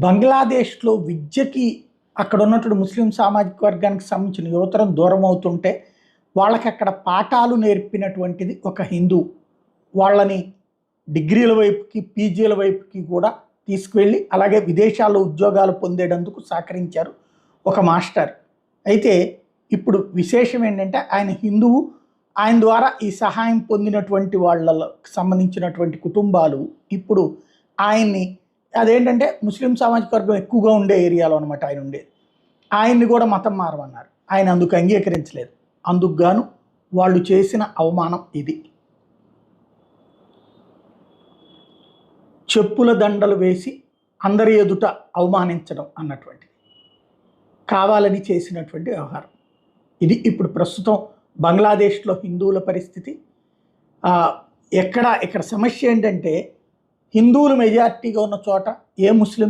బంగ్లాదేశ్లో విద్యకి అక్కడ ఉన్నటువంటి ముస్లిం సామాజిక వర్గానికి సంబంధించిన యువతరం దూరం అవుతుంటే వాళ్ళకి అక్కడ పాఠాలు నేర్పినటువంటిది ఒక హిందూ. వాళ్ళని డిగ్రీల వైపుకి పీజీల వైపుకి కూడా తీసుకువెళ్ళి అలాగే విదేశాల్లో ఉద్యోగాలు పొందేటందుకు సహకరించారు ఒక మాస్టర్. అయితే ఇప్పుడు విశేషం ఏంటంటే ఆయన హిందువు. ఆయన ద్వారా ఈ సహాయం పొందినటువంటి వాళ్ళకు సంబంధించినటువంటి కుటుంబాలు ఇప్పుడు ఆయన్ని అదేంటంటే ముస్లిం సామాజిక వర్గం ఎక్కువగా ఉండే ఏరియాలో అనమాట ఆయన ఉండేది. ఆయన్ని కూడా మతం మారమన్నారు. ఆయన అందుకు అంగీకరించలేదు. అందుకు గాను వాళ్ళు చేసిన అవమానం ఇది. చెప్పుల దండలు వేసి అందరి ఎదుట అవమానించడం అన్నటువంటిది కావాలని చేసినటువంటి వ్యవహారం ఇది. ఇప్పుడు ప్రస్తుతం బంగ్లాదేశ్లో హిందువుల పరిస్థితి ఇక్కడ సమస్య ఏంటంటే హిందువులు మెజారిటీగా ఉన్న చోట ఏ ముస్లిం